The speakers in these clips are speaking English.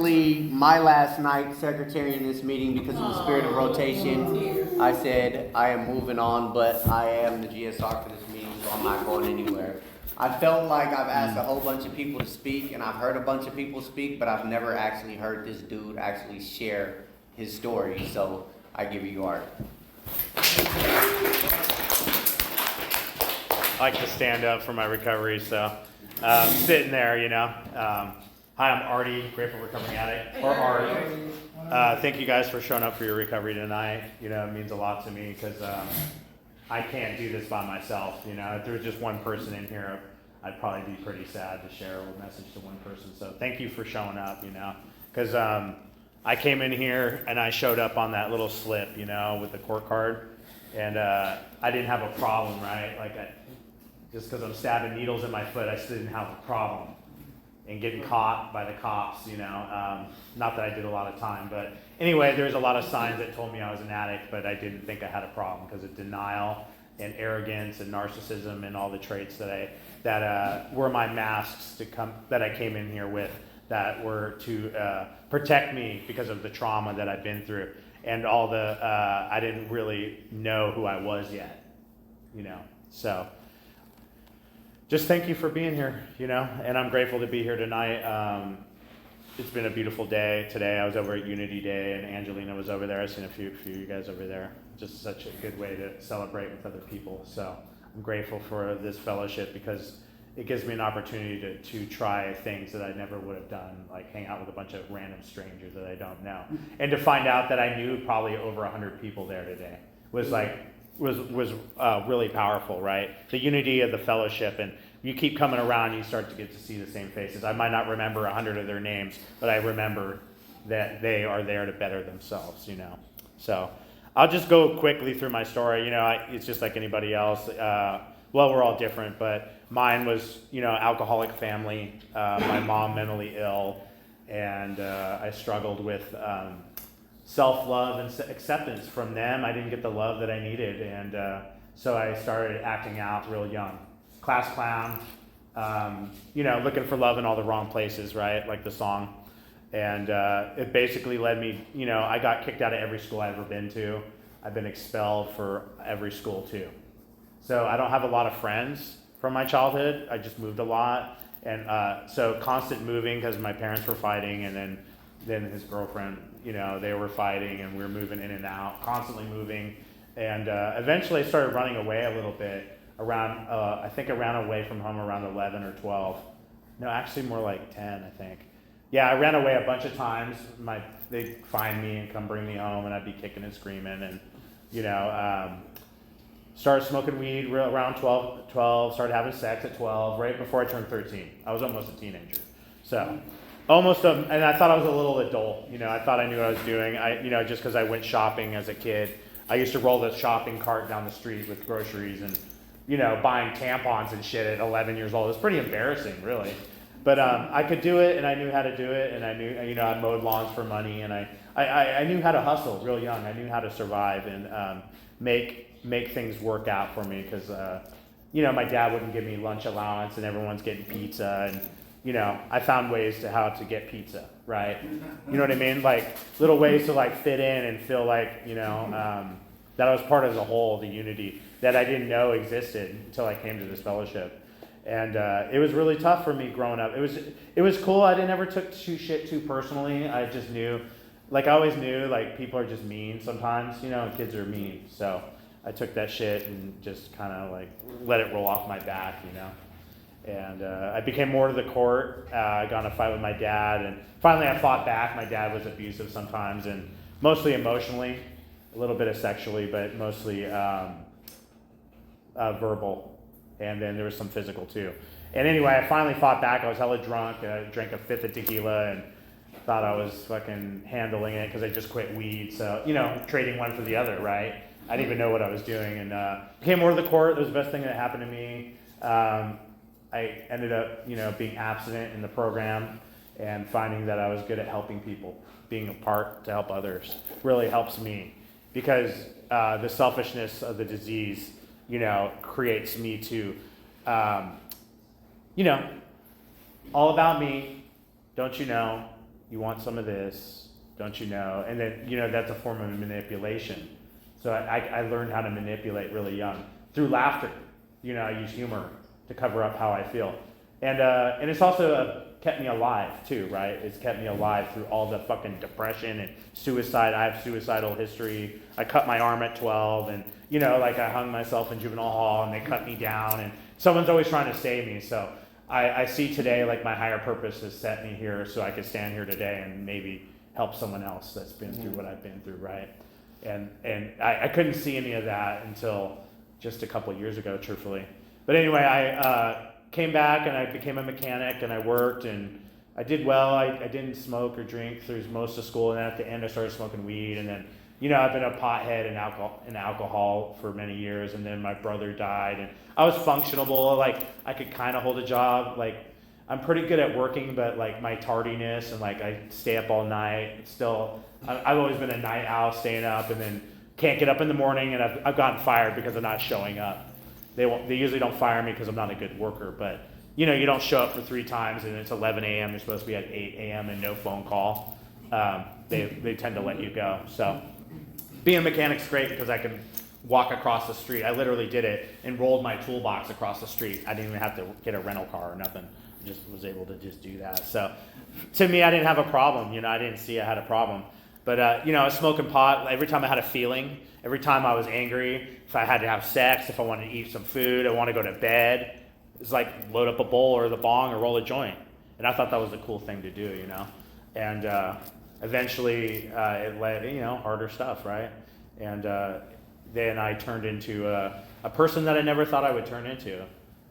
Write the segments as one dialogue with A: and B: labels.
A: My last night secretary in this meeting because of the spirit of rotation. I said I am moving on, but I am the GSR for this meeting, so I'm not going anywhere. I felt like I've asked a whole bunch of people to speak, and I've heard a bunch of people speak, but I've never actually heard this dude actually share his story, so I give you art.
B: I like to stand up for my recovery, so sitting there, Hi, I'm Artie, grateful recovering addict, or Art. Thank you guys for showing up for your recovery tonight. It means a lot to me because I can't do this by myself. If there was just one person in here, I'd probably be pretty sad to share a message to one person. So thank you for showing up, because I came in here and I showed up on that little slip, with the court card, and I didn't have a problem, right? Just because I'm stabbing needles in my foot, I still didn't have a problem. And getting caught by the cops, not that I did a lot of time, but anyway, there's a lot of signs that told me I was an addict, but I didn't think I had a problem because of denial and arrogance and narcissism and all the traits that were my masks that I came in here with, that were to protect me because of the trauma that I've been through and all I didn't really know who I was yet, so. Just thank you for being here, and I'm grateful to be here tonight. It's been a beautiful day today. I was over at Unity Day, and Angelina was over there. I've seen a few of you guys over there. Just such a good way to celebrate with other people. So I'm grateful for this fellowship because it gives me an opportunity to try things that I never would have done, like hang out with a bunch of random strangers that I don't know. And to find out that I knew probably over 100 people there today was really powerful, right? The unity of the fellowship, and you keep coming around, you start to get to see the same faces. I might not remember 100 of their names, but I remember that they are there to better themselves, So I'll just go quickly through my story. It's just like anybody else. We're all different, but mine was, alcoholic family. My mom mentally ill, and I struggled with self-love and acceptance from them. I didn't get the love that I needed, and so I started acting out real young. Class clown, looking for love in all the wrong places, right? Like the song. And it basically led me, I got kicked out of every school I've ever been to. I've been expelled for every school too. So I don't have a lot of friends from my childhood. I just moved a lot. And so constant moving because my parents were fighting, and then his girlfriend, they were fighting, and we were moving in and out, constantly moving. And eventually I started running away a little bit around, I think I ran away from home around 11 or 12. No, actually more like 10, I think. Yeah, I ran away a bunch of times. They'd find me and come bring me home, and I'd be kicking and screaming, and, started smoking weed around 12, started having sex at 12, right before I turned 13. I was almost a teenager. So, and I thought I was a little adult, I thought I knew what I was doing. Just because I went shopping as a kid. I used to roll the shopping cart down the street with groceries and, buying tampons and shit at 11 years old. It was pretty embarrassing, really. But I could do it, and I knew how to do it, and I knew, I mowed lawns for money, and I knew how to hustle real young. I knew how to survive and make things work out for me because, my dad wouldn't give me lunch allowance, and everyone's getting pizza, and, I found ways to how to get pizza, right? You know what I mean? Like little ways to fit in and feel like, that I was part of the whole, the unity that I didn't know existed until I came to this fellowship. And it was really tough for me growing up. It was cool. I never took shit too personally. I just knew, I always knew, people are just mean sometimes, and kids are mean. So I took that shit and just kind of let it roll off my back, And I became more to the court. I got in a fight with my dad, and finally I fought back. My dad was abusive sometimes, and mostly emotionally, a little bit of sexually, but mostly verbal. And then there was some physical too. And anyway, I finally fought back. I was hella drunk. I drank a fifth of tequila and thought I was fucking handling it because I just quit weed. So, trading one for the other, right? I didn't even know what I was doing. And became more to the court. It was the best thing that happened to me. I ended up, being abstinent in the program and finding that I was good at helping people. Being a part to help others really helps me because the selfishness of the disease, creates me to, all about me, don't you know, you want some of this, don't you know? And then, you know, that's a form of manipulation. So I learned how to manipulate really young through laughter. You know, I use humor to cover up how I feel. And it's also kept me alive too, right? It's kept me alive through all the fucking depression and suicide. I have suicidal history. I cut my arm at 12 and, you know, like I hung myself in juvenile hall and they cut me down and someone's always trying to save me. So I see today like my higher purpose has set me here so I could stand here today and maybe help someone else that's been through what I've been through, right? And I couldn't see any of that until just a couple of years ago, truthfully. But anyway, I came back and I became a mechanic and I worked and I did well. I didn't smoke or drink through most of school, and then at the end I started smoking weed, and then, you know, I've been a pothead and alcohol for many years, and then my brother died and I was functionable, like I could kind of hold a job, like I'm pretty good at working, but like my tardiness and like I stay up all night. Still, I've always been a night owl, staying up, and then can't get up in the morning, and I've gotten fired because of not showing up. They usually don't fire me because I'm not a good worker, but you know, you don't show up for 3 times and it's 11 a.m. You're supposed to be at 8 a.m. and no phone call. They tend to let you go. So being a mechanic's great because I can walk across the street. I literally did it and rolled my toolbox across the street. I didn't even have to get a rental car or nothing. I just was able to just do that. So to me, I didn't have a problem. You know, I didn't see I had a problem. But, you know, I was smoking pot. Every time I had a feeling, every time I was angry, if I had to have sex, if I wanted to eat some food, I want to go to bed, it's like load up a bowl or the bong or roll a joint. And I thought that was a cool thing to do, you know. And eventually it led, you know, harder stuff, right? And then I turned into a person that I never thought I would turn into.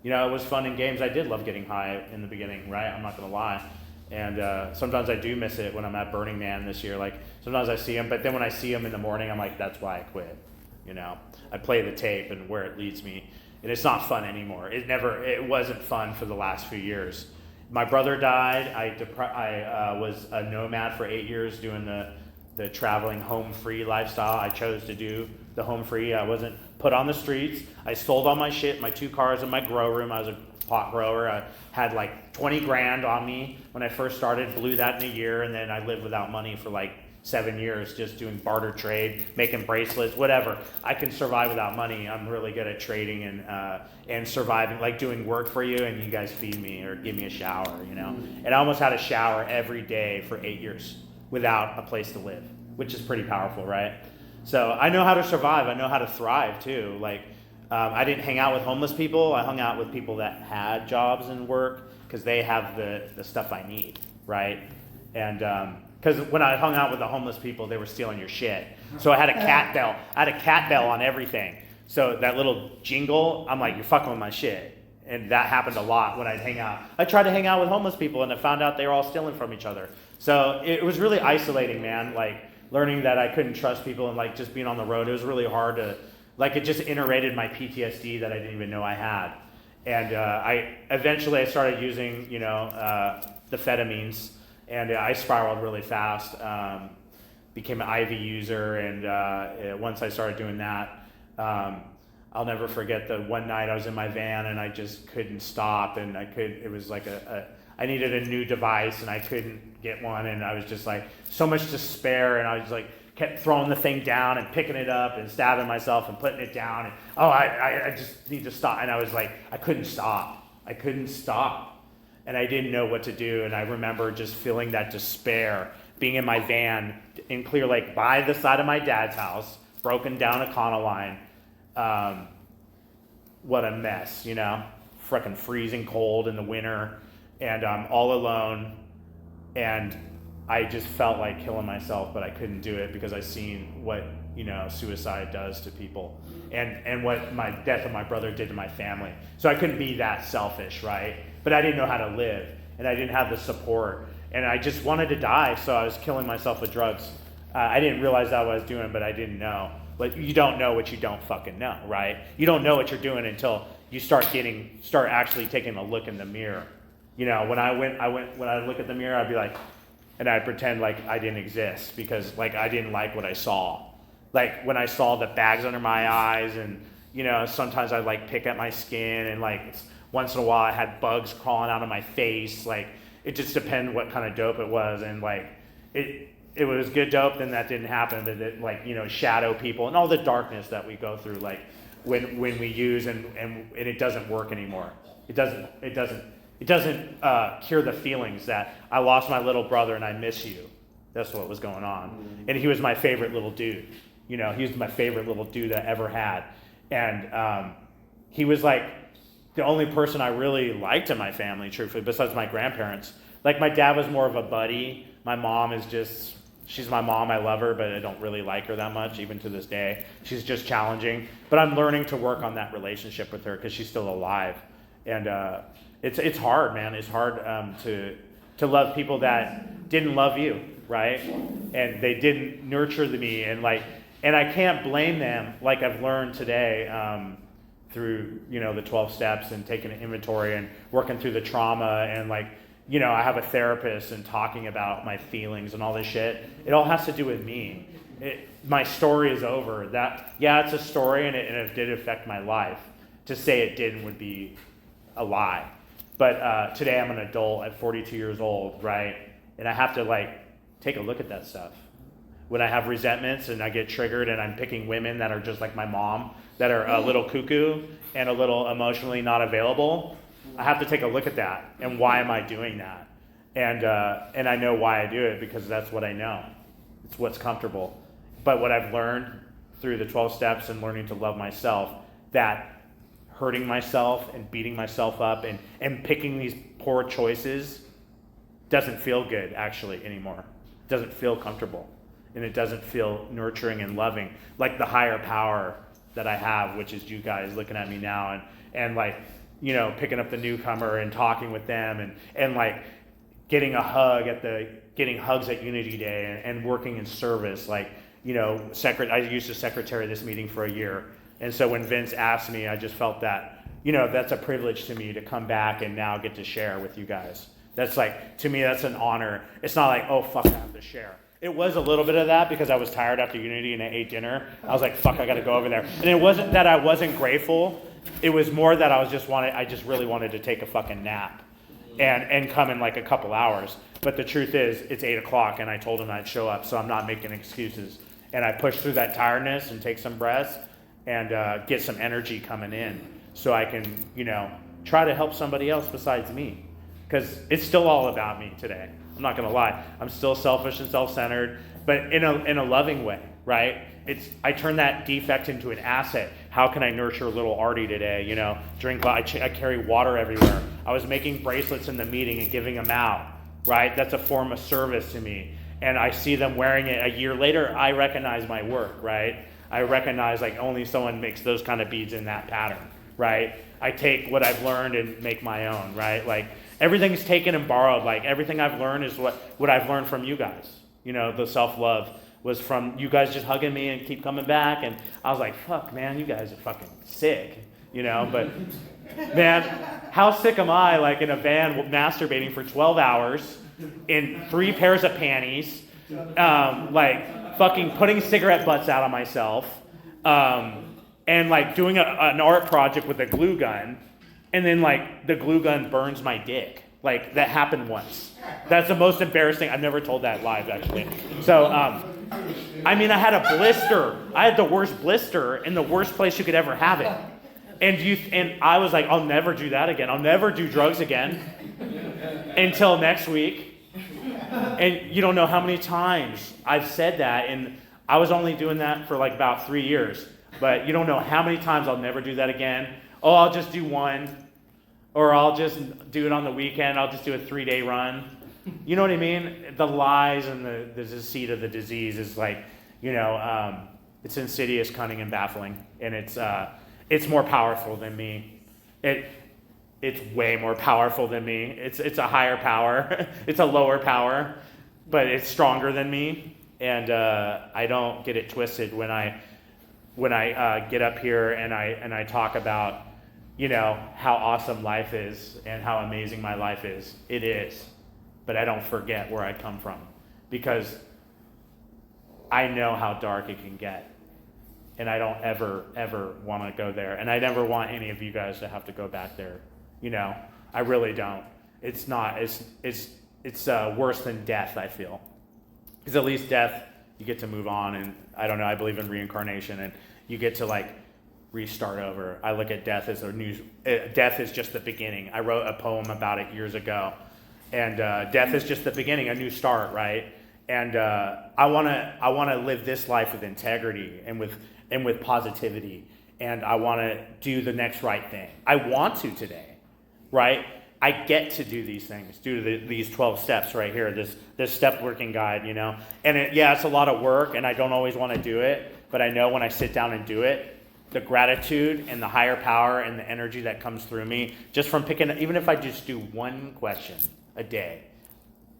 B: You know, it was fun in games. I did love getting high in the beginning, right? I'm not going to lie. And sometimes I do miss it when I'm at Burning Man this year. Like, sometimes I see him, but then when I see him in the morning, I'm like, that's why I quit. You know, I play the tape and where it leads me. And it's not fun anymore. It wasn't fun for the last few years. My brother died. I was a nomad for 8 years doing the traveling home free lifestyle. I chose to do the home free. I wasn't put on the streets. I sold all my shit, my 2 cars and my grow room. I was a pot grower. I had like 20 grand on me when I first started, blew that in a year, and then I lived without money for like 7 years just doing barter trade, making bracelets, whatever. I can survive without money. I'm really good at trading and surviving, like doing work for you and you guys feed me or give me a shower, you know. And I almost had a shower every day for 8 years without a place to live, which is pretty powerful, right? So I know how to survive. I know how to thrive too. Like, I didn't hang out with homeless people. I hung out with people that had jobs and work because they have the stuff I need, right? And because when I hung out with the homeless people, they were stealing your shit. So I had a cat bell. I had a cat bell on everything. So that little jingle, I'm like, you're fucking with my shit. And that happened a lot when I'd hang out. I tried to hang out with homeless people and I found out they were all stealing from each other. So it was really isolating, man. Like learning that I couldn't trust people and like just being on the road. It was really hard to, like it just iterated my PTSD that I didn't even know I had. And I eventually started using, you know, the amphetamines. And I spiraled really fast, became an IV user, and once I started doing that, I'll never forget the one night I was in my van and I just couldn't stop, and it was like I needed a new device and I couldn't get one, and I was just like, so much despair, and I was like, kept throwing the thing down and picking it up and stabbing myself and putting it down, and I just need to stop, and I was like, I couldn't stop. And I didn't know what to do, and I remember just feeling that despair, being in my van in Clear Lake by the side of my dad's house, broken down Econoline. What a mess, you know? Freaking freezing cold in the winter, and I'm all alone, and I just felt like killing myself, but I couldn't do it because I seen what, you know, suicide does to people, and what my death of my brother did to my family. So I couldn't be that selfish, right? But I didn't know how to live, and I didn't have the support, and I just wanted to die, so I was killing myself with drugs. I didn't realize that what I was doing, but I didn't know. But you don't know what you don't fucking know, right? You don't know what you're doing until you start actually taking a look in the mirror. You know, when I look at the mirror, I'd be like, and I'd pretend like I didn't exist because like I didn't like what I saw. Like when I saw the bags under my eyes, and you know, sometimes I'd like pick at my skin, and like once in a while I had bugs crawling out of my face. Like it just depended what kind of dope it was, and like it was good dope, then that didn't happen, but it, like, you know, shadow people and all the darkness that we go through, like when we use and it doesn't work anymore. It doesn't cure the feelings that I lost my little brother and I miss you. That's what was going on. And he was my favorite little dude. You know, he was my favorite little dude I ever had. And he was like the only person I really liked in my family, truthfully, besides my grandparents. Like, my dad was more of a buddy. My mom is just, she's my mom. I love her, but I don't really like her that much, even to this day. She's just challenging. But I'm learning to work on that relationship with her because she's still alive. And it's hard, man. It's hard to love people that didn't love you, right? And they didn't nurture me, and I can't blame them. Like, I've learned today through, you know, the 12 steps and taking an inventory and working through the trauma, and like, you know, I have a therapist and talking about my feelings and all this shit. It all has to do with me. My story is over. That, yeah, it's a story, and it did affect my life. To say it didn't would be a lie. But today I'm an adult at 42 years old, right? And I have to like take a look at that stuff. When I have resentments and I get triggered and I'm picking women that are just like my mom, that are a little cuckoo and a little emotionally not available, I have to take a look at that. And why am I doing that? And I know why I do it, because that's what I know. It's what's comfortable. But what I've learned through the 12 steps and learning to love myself, that hurting myself and beating myself up and picking these poor choices doesn't feel good actually anymore. It doesn't feel comfortable, and it doesn't feel nurturing and loving, like the higher power that I have, which is you guys looking at me now, and like, you know, picking up the newcomer and talking with them, and like getting getting hugs at Unity Day, and working in service. Like, you know, I used to secretary this meeting for a year. And so when Vince asked me, I just felt that, you know, that's a privilege to me to come back and now get to share with you guys. That's like, to me, that's an honor. It's not like, oh, fuck, I have to share. It was a little bit of that because I was tired after Unity and I ate dinner. I was like, fuck, I got to go over there. And it wasn't that I wasn't grateful. It was more that I just really wanted to take a fucking nap and come in like a couple hours. But the truth is, it's 8 o'clock and I told him I'd show up, so I'm not making excuses. And I pushed through that tiredness and take some breaths and get some energy coming in, so I can, you know, try to help somebody else besides me. Because it's still all about me today. I'm not gonna lie. I'm still selfish and self-centered, but in a loving way, right? I turn that defect into an asset. How can I nurture little Artie today? You know, I carry water everywhere. I was making bracelets in the meeting and giving them out, right? That's a form of service to me. And I see them wearing it a year later. I recognize my work, right? I recognize like only someone makes those kind of beads in that pattern, right? I take what I've learned and make my own, right? Like, everything's taken and borrowed. Like, everything I've learned is what I've learned from you guys. You know, the self-love was from you guys just hugging me and keep coming back. And I was like, fuck, man, you guys are fucking sick, you know? But, man, how sick am I, like, in a van masturbating for 12 hours in 3 pairs of panties, like, fucking putting cigarette butts out on myself, and like doing an art project with a glue gun, and then like the glue gun burns my dick. Like, that happened once. That's the most embarrassing. I've never told that live, actually. So, I mean, I had a blister. I had the worst blister in the worst place you could ever have it. And I was like, I'll never do that again. I'll never do drugs again until next week. And you don't know how many times I've said that, and I was only doing that for like about 3 years. But you don't know how many times I'll never do that again. Oh, I'll just do one. Or I'll just do it on the weekend. I'll just do a 3-day run. You know what I mean? The lies and the deceit of the disease is like, you know, it's insidious, cunning, and baffling. And it's more powerful than me. It's way more powerful than me. It's a higher power. It's a lower power, but it's stronger than me. And I don't get it twisted when I get up here and I talk about, you know, how awesome life is and how amazing my life is. It is. But I don't forget where I come from, because I know how dark it can get. And I don't ever want to go there. And I never want any of you guys to have to go back there. You know, I really don't. It's not. It's worse than death, I feel. Because at least death, you get to move on, and I don't know, I believe in reincarnation, and you get to like restart over. I look at death as death is just the beginning. I wrote a poem about it years ago, and death is just the beginning, a new start, right? And I wanna live this life with integrity and with positivity, and I wanna do the next right thing. I want to today, right? I get to do these things due to these 12 steps right here, this step working guide, you know? And it's a lot of work, and I don't always want to do it, but I know when I sit down and do it, the gratitude and the higher power and the energy that comes through me, just from picking, even if I just do one question a day,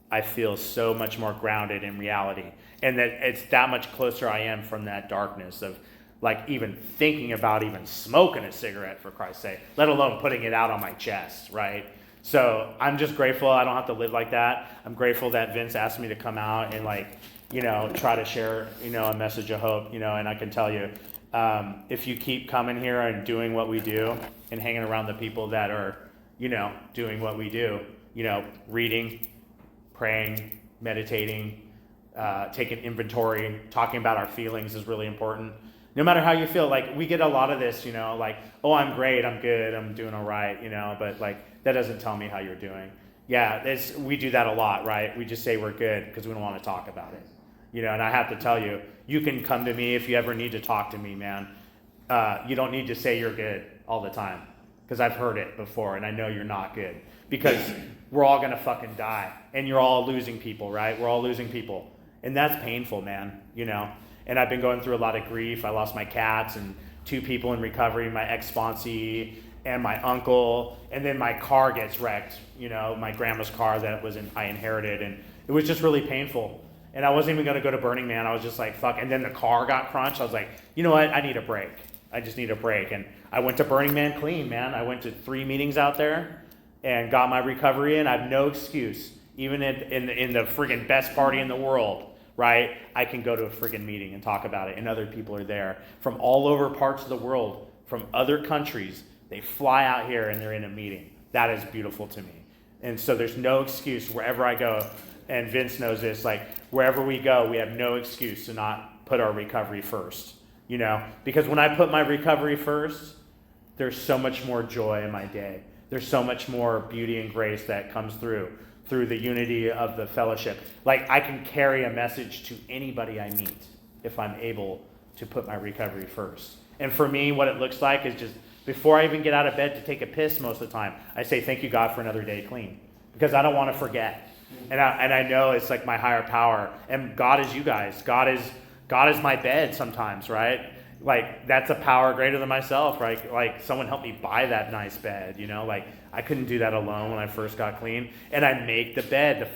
B: I feel so much more grounded in reality. And that it's that much closer I am from that darkness of like even thinking about even smoking a cigarette, for Christ's sake, let alone putting it out on my chest, right? So I'm just grateful I don't have to live like that. I'm grateful that Vince asked me to come out and like, you know, try to share, you know, a message of hope, you know, and I can tell you, if you keep coming here and doing what we do and hanging around the people that are, you know, doing what we do, you know, reading, praying, meditating, taking inventory, talking about our feelings is really important. No matter how you feel, like we get a lot of this, you know, like, oh, I'm great, I'm good, I'm doing all right, you know, but like that doesn't tell me how you're doing. Yeah, we do that a lot, right? We just say we're good because we don't want to talk about it, you know. And I have to tell you, you can come to me if you ever need to talk to me, man. You don't need to say you're good all the time because I've heard it before, and I know you're not good because we're all gonna fucking die, and you're all losing people, right? We're all losing people, and that's painful, man, you know. And I've been going through a lot of grief. I lost my cats and 2 people in recovery, my ex-sponsee and my uncle. And then my car gets wrecked, you know, my grandma's car that I inherited. And it was just really painful. And I wasn't even going to go to Burning Man. I was just like, fuck. And then the car got crunched. I was like, you know what? I need a break. I just need a break. And I went to Burning Man clean, man. I went to 3 meetings out there and got my recovery in. I have no excuse. Even in the friggin' best party in the world, right? I can go to a friggin' meeting and talk about it, and other people are there from all over parts of the world, from other countries. They fly out here and they're in a meeting. That is beautiful to me. And so there's no excuse wherever I go, and Vince knows this, like wherever we go, we have no excuse to not put our recovery first, you know? Because when I put my recovery first, there's so much more joy in my day. There's so much more beauty and grace that comes through the unity of the fellowship. Like I can carry a message to anybody I meet if I'm able to put my recovery first. And for me, what it looks like is just before I even get out of bed to take a piss most of the time, I say, thank you, God, for another day clean. Because I don't want to forget. And I know it's like my higher power. And God is you guys. God is my bed sometimes, right? Like that's a power greater than myself, right? Like someone helped me buy that nice bed, you know? Like I couldn't do that alone when I first got clean. And I make the bed.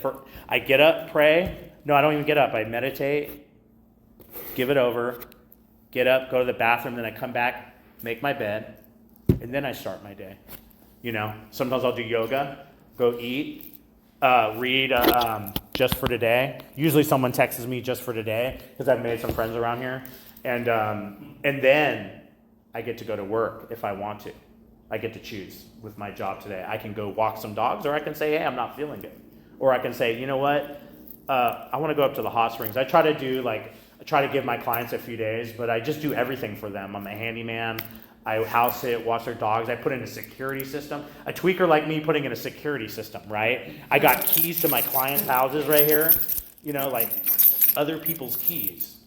B: I get up, pray. No, I don't even get up. I meditate, give it over, get up, go to the bathroom, then I come back, make my bed, and then I start my day. You know, sometimes I'll do yoga, go eat, read Just for Today. Usually someone texts me Just for Today because I've made some friends around here. And then I get to go to work if I want to. I get to choose with my job today. I can go walk some dogs, or I can say, hey, I'm not feeling good. Or I can say, you know what? I want to go up to the hot springs. I try to give my clients a few days, but I just do everything for them. I'm a handyman. I house sit, watch their dogs. I put in a security system. A tweaker like me putting in a security system, right? I got keys to my clients' houses right here. You know, like other people's keys.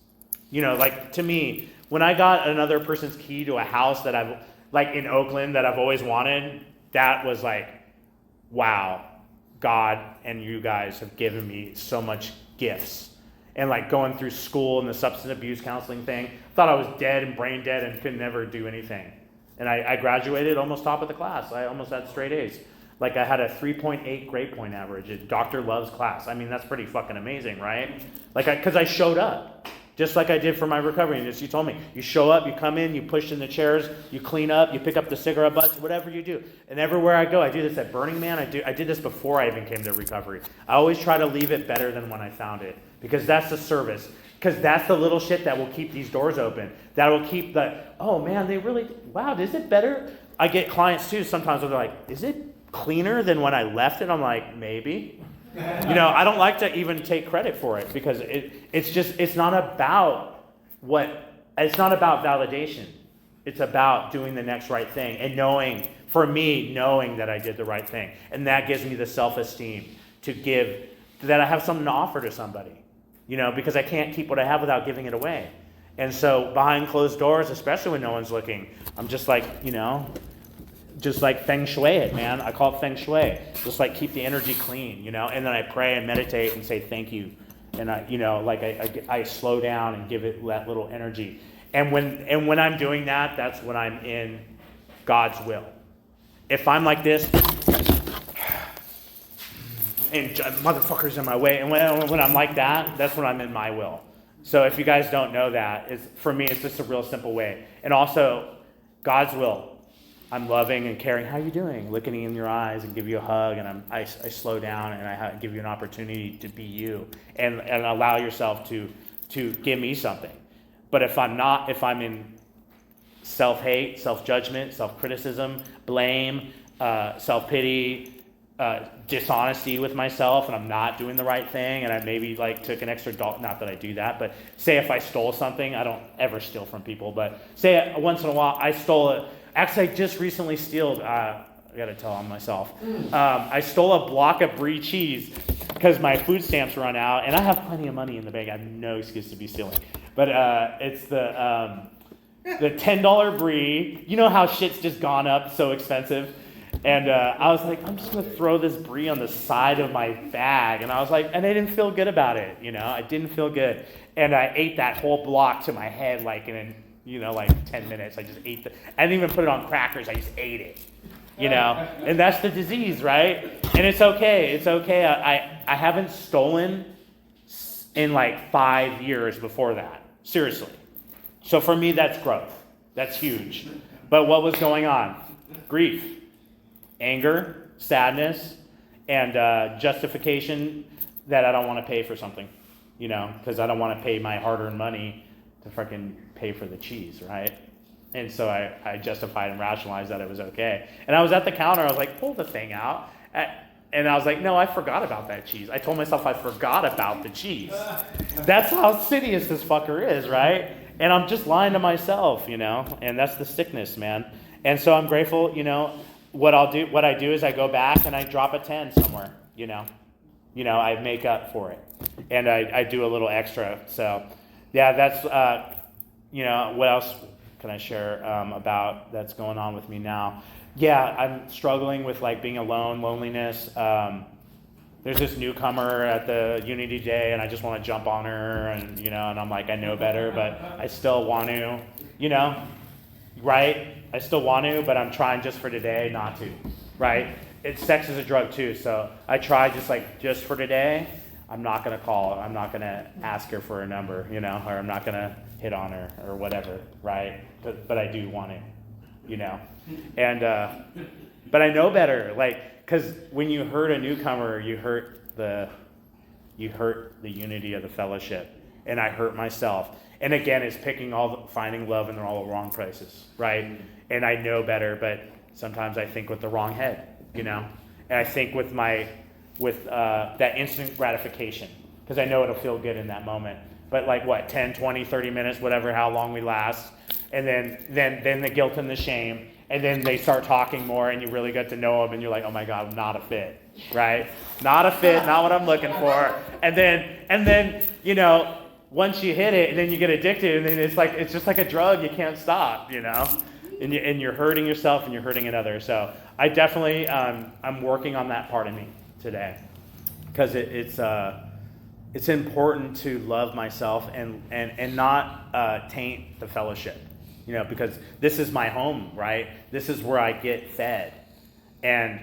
B: You know, like to me, when I got another person's key to a house that I've, like in Oakland, that I've always wanted, that was like, wow, God and you guys have given me so much gifts. And like going through school and the substance abuse counseling thing, thought I was dead and brain dead and could never do anything. And I graduated almost top of the class. I almost had straight A's. Like I had a 3.8 grade point average at Dr. Love's class. I mean, that's pretty fucking amazing, right? Like, because I showed up. Just like I did for my recovery. And as you told me, you show up, you come in, you push in the chairs, you clean up, you pick up the cigarette butts, whatever you do. And everywhere I go, I do this at Burning Man. I did this before I even came to recovery. I always try to leave it better than when I found it. Because that's the service. Because that's the little shit that will keep these doors open. That will keep the, oh man, they really, wow, is it better? I get clients too sometimes where they're like, is it cleaner than when I left it? I'm like, maybe. I don't like to even take credit for it because it's not about validation. It's about doing the next right thing and knowing that I did the right thing. And that gives me the self-esteem that I have something to offer to somebody, because I can't keep what I have without giving it away. And so behind closed doors, especially when no one's looking, I'm just like, just like feng shui it, man. I call it feng shui. Just like keep the energy clean, and then I pray and meditate and say thank you. And I slow down and give it that little energy. And when I'm doing that, that's when I'm in God's will. If I'm like this, and motherfuckers in my way, and when I'm like that, that's when I'm in my will. So if you guys don't know that, for me, it's just a real simple way. And also, God's will. I'm loving and caring. How you doing? Looking in your eyes and give you a hug, and I slow down and I give you an opportunity to be you and allow yourself to give me something. But if I'm in self-hate, self-judgment, self-criticism, blame, self-pity, dishonesty with myself, and I'm not doing the right thing, and I maybe took an extra dollar, not that I do that, but say if I stole something, I don't ever steal from people, but say once in a while I stole it. Actually, I just recently I got to tell on myself. I stole a block of brie cheese because my food stamps run out, and I have plenty of money in the bank. I have no excuse to be stealing. But it's the $10 brie. You know how shit's just gone up so expensive? And I was like, I'm just going to throw this brie on the side of my bag. And I was like, and I didn't feel good about it. I didn't feel good. And I ate that whole block to my head in 10 minutes. I just ate I didn't even put it on crackers. I just ate it, and that's the disease, right? And it's okay. It's okay. I haven't stolen in 5 years before that. Seriously. So for me, that's growth. That's huge. But what was going on? Grief, anger, sadness, and justification that I don't want to pay for something, because I don't want to pay my hard-earned money to freaking pay for the cheese, right? And so I justified and rationalized that it was okay. And I was at the counter, I was like, pull the thing out. And I was like, no, I forgot about that cheese. I told myself I forgot about the cheese. That's how insidious this fucker is, right? And I'm just lying to myself, and that's the sickness, man. And so I'm grateful, what I do is I go back and I drop a 10 somewhere, I make up for it. And I do a little extra, so... Yeah, that's, what else can I share about that's going on with me now? Yeah, I'm struggling with being alone, loneliness. There's this newcomer at the Unity Day, and I just want to jump on her, and and I'm like, I know better, but I still want to, right? I still want to, but I'm trying just for today not to, right? Sex is a drug too, so I try just for today. I'm not going to call her. I'm not going to ask her for a number, or I'm not going to hit on her or whatever, right? But I do want to, And, but I know better, because when you hurt a newcomer, you hurt the unity of the fellowship. And I hurt myself. And again, it's finding love in all the wrong places, right? And I know better, but sometimes I think with the wrong head, And I think with that instant gratification, because I know it'll feel good in that moment. But 10, 20, 30 minutes, whatever, how long we last, and then the guilt and the shame, and then they start talking more, and you really get to know them, and you're like, oh my God, not a fit, right? Not a fit, not what I'm looking for. And then once you hit it, and then you get addicted, and then it's just like a drug, you can't stop, and you're hurting yourself and you're hurting another. So I definitely I'm working on that part of me today, because it's important to love myself and not taint the fellowship, because this is my home, right? This is where I get fed. And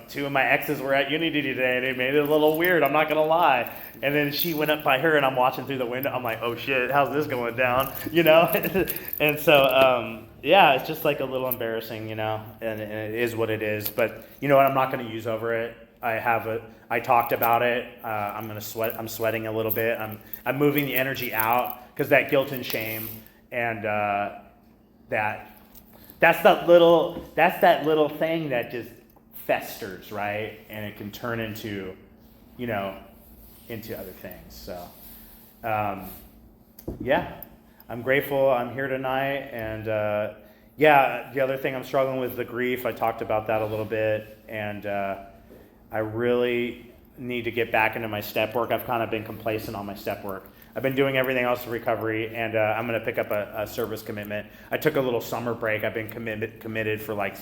B: two of my exes were at Unity today, and it made it a little weird, I'm not gonna lie. And then she went up by her, and I'm watching through the window, I'm like, oh shit, how's this going down, And so it's just a little embarrassing, and it is what it is. But I'm not gonna use over it. I talked about it. I'm sweating a little bit. I'm moving the energy out, because that guilt and shame, and that's that little thing that just festers, right? And it can turn into, you know, into other things. So, yeah, I'm grateful I'm here tonight. And yeah, the other thing I'm struggling with is the grief. I talked about that a little bit. And I really need to get back into my step work. I've kind of been complacent on my step work. I've been doing everything else in recovery, and I'm going to pick up a service commitment. I took a little summer break. I've been committed for like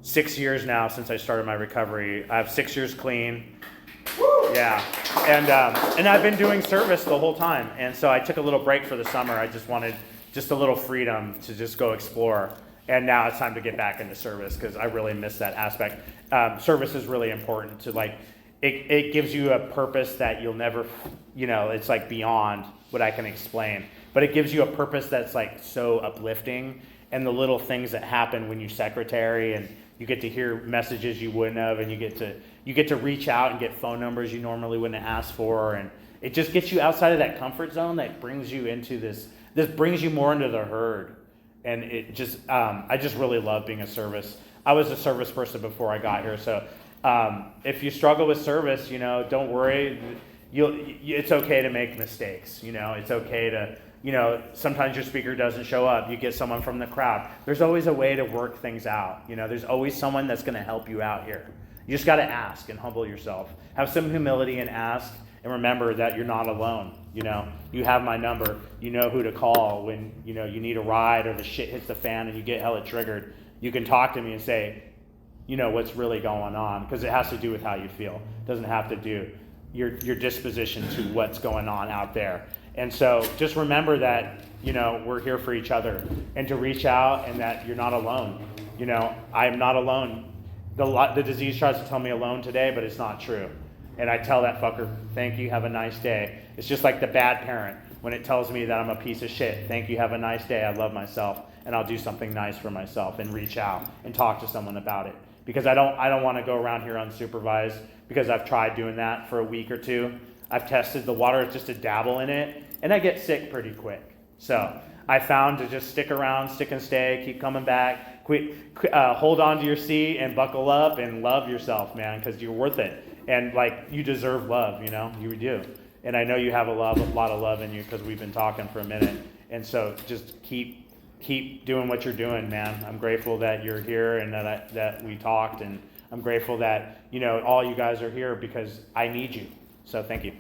B: 6 years now since I started my recovery. I have 6 years clean. Woo! Yeah, and I've been doing service the whole time, and so I took a little break for the summer. I just wanted just a little freedom to just go explore, and now it's time to get back into service because I really miss that aspect. Service is really important to like. It gives you a purpose that you'll never, you know, it's like beyond what I can explain. But it gives you a purpose that's like so uplifting, and the little things that happen when you secretary and you get to hear messages you wouldn't have, and you get to reach out and get phone numbers you normally wouldn't ask for, and it just gets you outside of that comfort zone that brings you into this brings you more into the herd. And it just I just really love being a service. I was a service person before I got here, so if you struggle with service, you know, don't worry. It's okay to make mistakes. You know, it's okay to, you know, sometimes your speaker doesn't show up. You get someone from the crowd. There's always a way to work things out. You know, there's always someone that's going to help you out here. You just got to ask and humble yourself. Have some humility and ask, and remember that you're not alone. You know, you have my number. You know who to call when, you know, you need a ride or the shit hits the fan and you get hella triggered. You can talk to me and say, you know, what's really going on, because it has to do with how you feel. It doesn't have to do your disposition to what's going on out there. And so just remember that, you know, we're here for each other, and to reach out, and that you're not alone. You know, I am not alone. The disease tries to tell me alone today, but it's not true. And I tell that fucker, thank you, have a nice day. It's just like the bad parent when it tells me that I'm a piece of shit. Thank you, have a nice day, I love myself, and I'll do something nice for myself and reach out and talk to someone about it. Because I don't want to go around here unsupervised, because I've tried doing that for a week or two. I've tested the water just to dabble in it, and I get sick pretty quick. So I found to just stick around, stick and stay, keep coming back, hold on to your seat and buckle up and love yourself, man, because you're worth it. And like, you deserve love, you know, you do. And I know you have a lot of love in you, because we've been talking for a minute. And so just keep doing what you're doing, man. I'm grateful that you're here and that we talked, and I'm grateful that, you know, all you guys are here because I need you. So thank you.